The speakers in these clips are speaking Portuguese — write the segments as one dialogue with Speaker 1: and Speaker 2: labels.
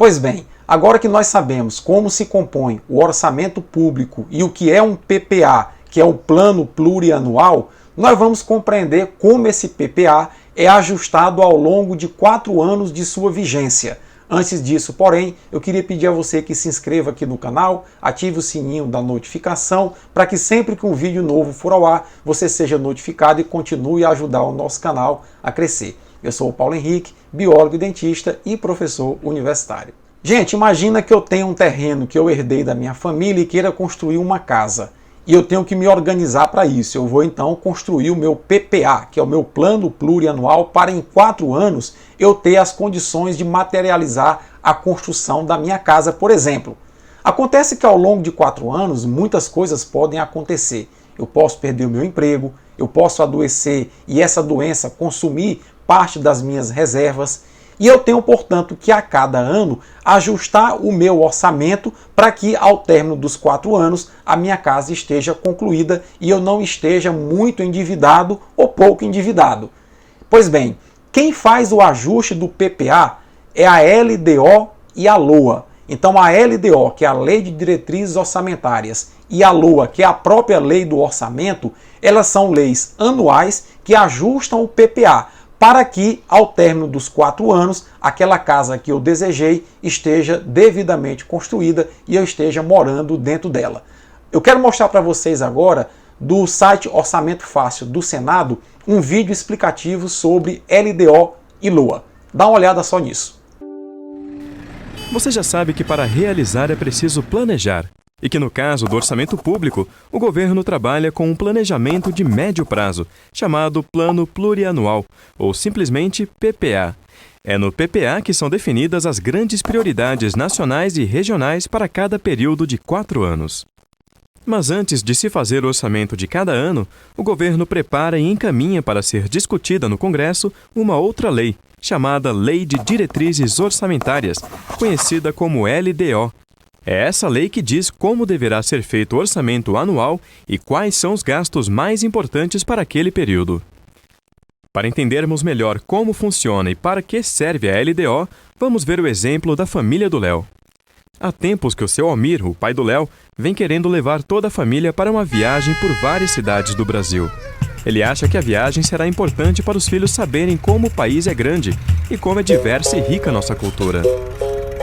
Speaker 1: Pois bem, agora que nós sabemos como se compõe o orçamento público e o que é um PPA, que é o Plano Plurianual, nós vamos compreender como esse PPA é ajustado ao longo de 4 anos de sua vigência. Antes disso, porém, eu queria pedir a você que se inscreva aqui no canal, ative o sininho da notificação, para que sempre que um vídeo novo for ao ar, você seja notificado e continue a ajudar o nosso canal a crescer. Eu sou o Paulo Henrique, biólogo e dentista e professor universitário. Gente, imagina que eu tenho um terreno que eu herdei da minha família e queira construir uma casa. E eu tenho que me organizar para isso. Eu vou então construir o meu PPA, que é o meu plano plurianual, para em 4 anos eu ter as condições de materializar a construção da minha casa, por exemplo. Acontece que ao longo de 4 anos muitas coisas podem acontecer. Eu posso perder o meu emprego, eu posso adoecer e essa doença consumir parte das minhas reservas. E eu tenho, portanto, que a cada ano ajustar o meu orçamento para que ao término dos 4 anos a minha casa esteja concluída e eu não esteja muito endividado ou pouco endividado. Pois bem, quem faz o ajuste do PPA é a LDO e a LOA. Então a LDO, que é a Lei de Diretrizes Orçamentárias, e a LOA, que é a própria Lei do Orçamento, elas são leis anuais que ajustam o PPA, para que, ao término dos 4 anos, aquela casa que eu desejei esteja devidamente construída e eu esteja morando dentro dela. Eu quero mostrar para vocês agora, do site Orçamento Fácil do Senado, um vídeo explicativo sobre LDO e LOA. Dá uma olhada só nisso.
Speaker 2: Você já sabe que para realizar é preciso planejar. E que no caso do orçamento público, o governo trabalha com um planejamento de médio prazo, chamado Plano Plurianual, ou simplesmente PPA. É no PPA que são definidas as grandes prioridades nacionais e regionais para cada período de 4 anos. Mas antes de se fazer o orçamento de cada ano, o governo prepara e encaminha para ser discutida no Congresso uma outra lei, chamada Lei de Diretrizes Orçamentárias, conhecida como LDO. É essa lei que diz como deverá ser feito o orçamento anual e quais são os gastos mais importantes para aquele período. Para entendermos melhor como funciona e para que serve a LDO, vamos ver o exemplo da família do Léo. Há tempos que o seu Almir, o pai do Léo, vem querendo levar toda a família para uma viagem por várias cidades do Brasil. Ele acha que a viagem será importante para os filhos saberem como o país é grande e como é diversa e rica a nossa cultura.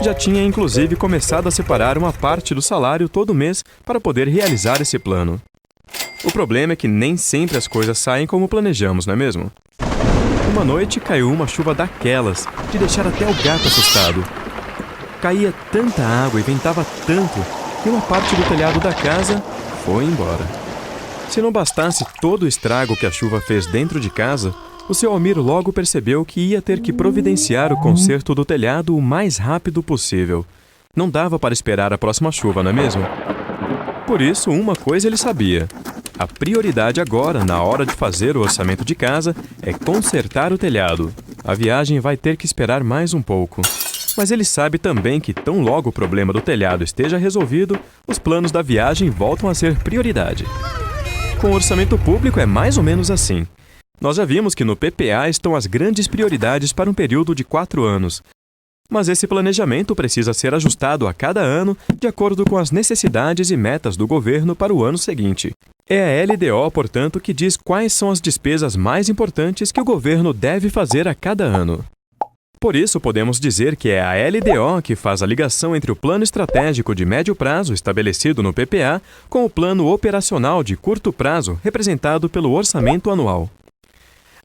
Speaker 2: Já tinha inclusive começado a separar uma parte do salário todo mês para poder realizar esse plano. O problema é que nem sempre as coisas saem como planejamos, não é mesmo? Uma noite caiu uma chuva daquelas, de deixar até o gato assustado. Caía tanta água e ventava tanto que uma parte do telhado da casa foi embora. Se não bastasse todo o estrago que a chuva fez dentro de casa, o seu Almir logo percebeu que ia ter que providenciar o conserto do telhado o mais rápido possível. Não dava para esperar a próxima chuva, não é mesmo? Por isso, uma coisa ele sabia. A prioridade agora, na hora de fazer o orçamento de casa, é consertar o telhado. A viagem vai ter que esperar mais um pouco. Mas ele sabe também que tão logo o problema do telhado esteja resolvido, os planos da viagem voltam a ser prioridade. Com o orçamento público é mais ou menos assim. Nós já vimos que no PPA estão as grandes prioridades para um período de 4 anos. Mas esse planejamento precisa ser ajustado a cada ano de acordo com as necessidades e metas do governo para o ano seguinte. É a LDO, portanto, que diz quais são as despesas mais importantes que o governo deve fazer a cada ano. Por isso, podemos dizer que é a LDO que faz a ligação entre o plano estratégico de médio prazo, estabelecido no PPA, com o plano operacional de curto prazo, representado pelo orçamento anual.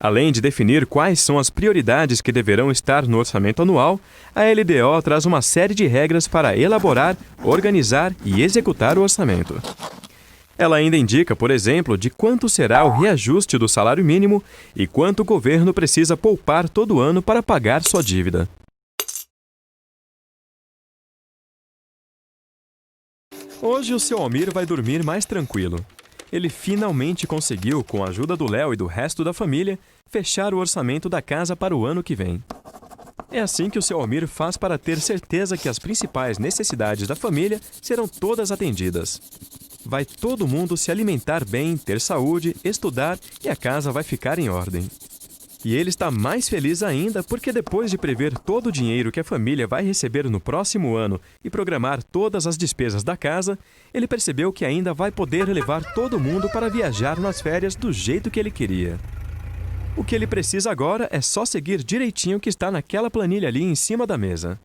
Speaker 2: Além de definir quais são as prioridades que deverão estar no orçamento anual, a LDO traz uma série de regras para elaborar, organizar e executar o orçamento. Ela ainda indica, por exemplo, de quanto será o reajuste do salário mínimo e quanto o governo precisa poupar todo ano para pagar sua dívida. Hoje o seu Almir vai dormir mais tranquilo. Ele finalmente conseguiu, com a ajuda do Léo e do resto da família, fechar o orçamento da casa para o ano que vem. É assim que o seu Almir faz para ter certeza que as principais necessidades da família serão todas atendidas. Vai todo mundo se alimentar bem, ter saúde, estudar e a casa vai ficar em ordem. E ele está mais feliz ainda porque depois de prever todo o dinheiro que a família vai receber no próximo ano e programar todas as despesas da casa, ele percebeu que ainda vai poder levar todo mundo para viajar nas férias do jeito que ele queria. O que ele precisa agora é só seguir direitinho o que está naquela planilha ali em cima da mesa.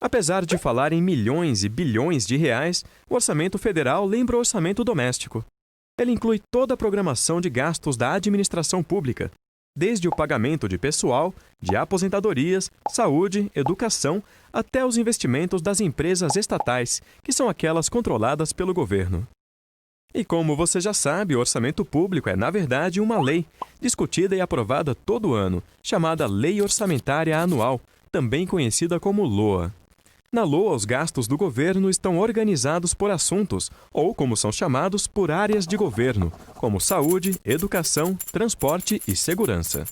Speaker 2: Apesar de falar em milhões e bilhões de reais, o orçamento federal lembra o orçamento doméstico. Ele inclui toda a programação de gastos da administração pública, desde o pagamento de pessoal, de aposentadorias, saúde, educação, até os investimentos das empresas estatais, que são aquelas controladas pelo governo. E como você já sabe, o orçamento público é, na verdade, uma lei, discutida e aprovada todo ano, chamada Lei Orçamentária Anual, também conhecida como LOA. Na LOA, os gastos do governo estão organizados por assuntos, ou, como são chamados, por áreas de governo, como saúde, educação, transporte e segurança.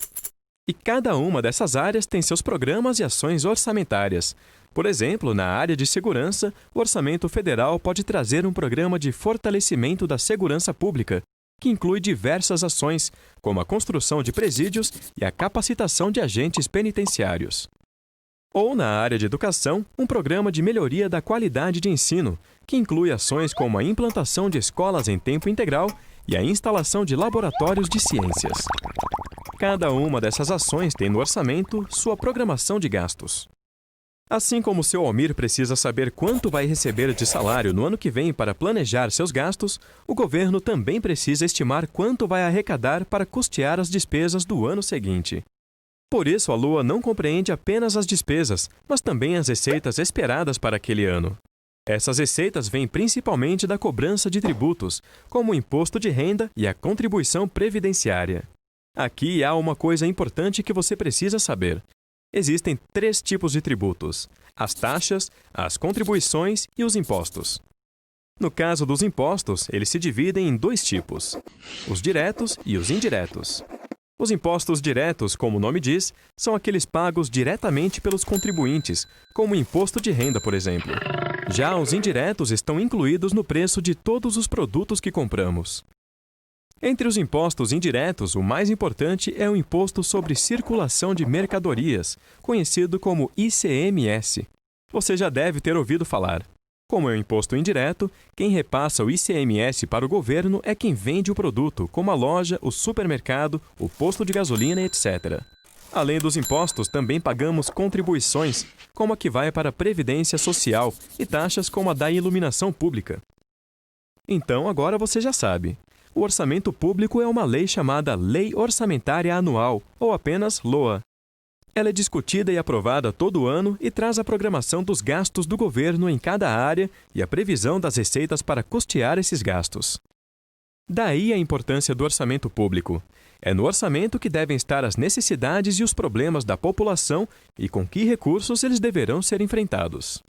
Speaker 2: E cada uma dessas áreas tem seus programas e ações orçamentárias. Por exemplo, na área de segurança, o orçamento federal pode trazer um programa de fortalecimento da segurança pública, que inclui diversas ações, como a construção de presídios e a capacitação de agentes penitenciários. Ou, na área de educação, um programa de melhoria da qualidade de ensino, que inclui ações como a implantação de escolas em tempo integral e a instalação de laboratórios de ciências. Cada uma dessas ações tem no orçamento sua programação de gastos. Assim como seu Almir precisa saber quanto vai receber de salário no ano que vem para planejar seus gastos, o governo também precisa estimar quanto vai arrecadar para custear as despesas do ano seguinte. Por isso, a LOA não compreende apenas as despesas, mas também as receitas esperadas para aquele ano. Essas receitas vêm principalmente da cobrança de tributos, como o imposto de renda e a contribuição previdenciária. Aqui há uma coisa importante que você precisa saber. Existem 3 tipos de tributos: as taxas, as contribuições e os impostos. No caso dos impostos, eles se dividem em 2 tipos: os diretos e os indiretos. Os impostos diretos, como o nome diz, são aqueles pagos diretamente pelos contribuintes, como o imposto de renda, por exemplo. Já os indiretos estão incluídos no preço de todos os produtos que compramos. Entre os impostos indiretos, o mais importante é o Imposto sobre Circulação de Mercadorias, conhecido como ICMS. Você já deve ter ouvido falar. Como é um imposto indireto, quem repassa o ICMS para o governo é quem vende o produto, como a loja, o supermercado, o posto de gasolina, etc. Além dos impostos, também pagamos contribuições, como a que vai para a Previdência Social, e taxas como a da iluminação pública. Então, agora você já sabe. O orçamento público é uma lei chamada Lei Orçamentária Anual, ou apenas LOA. Ela é discutida e aprovada todo ano e traz a programação dos gastos do governo em cada área e a previsão das receitas para custear esses gastos. Daí a importância do orçamento público. É no orçamento que devem estar as necessidades e os problemas da população e com que recursos eles deverão ser enfrentados.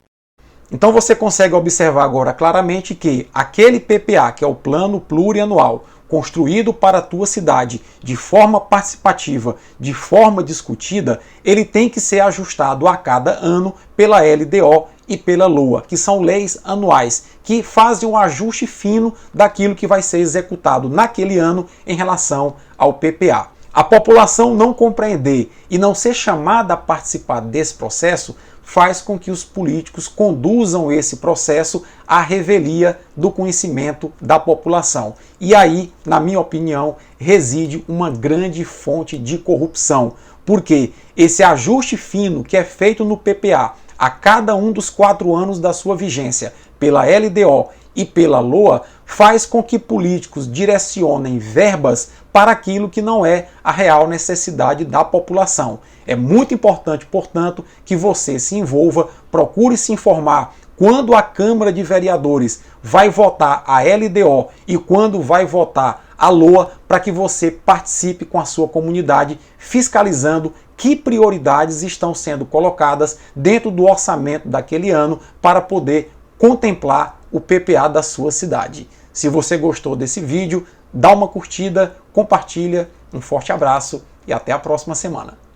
Speaker 1: Então você consegue observar agora claramente que aquele PPA, que é o Plano Plurianual, construído para a tua cidade de forma participativa, de forma discutida, ele tem que ser ajustado a cada ano pela LDO e pela LOA, que são leis anuais, que fazem um ajuste fino daquilo que vai ser executado naquele ano em relação ao PPA. A população não compreender e não ser chamada a participar desse processo faz com que os políticos conduzam esse processo à revelia do conhecimento da população. E aí, na minha opinião, reside uma grande fonte de corrupção, porque esse ajuste fino que é feito no PPA a cada um dos 4 anos da sua vigência, pela LDO e pela LOA, faz com que políticos direcionem verbas para aquilo que não é a real necessidade da população. É muito importante, portanto, que você se envolva, procure se informar quando a Câmara de Vereadores vai votar a LDO e quando vai votar a LOA, para que você participe com a sua comunidade, fiscalizando que prioridades estão sendo colocadas dentro do orçamento daquele ano para poder contemplar o PPA da sua cidade. Se você gostou desse vídeo, dá uma curtida, compartilha, um forte abraço e até a próxima semana.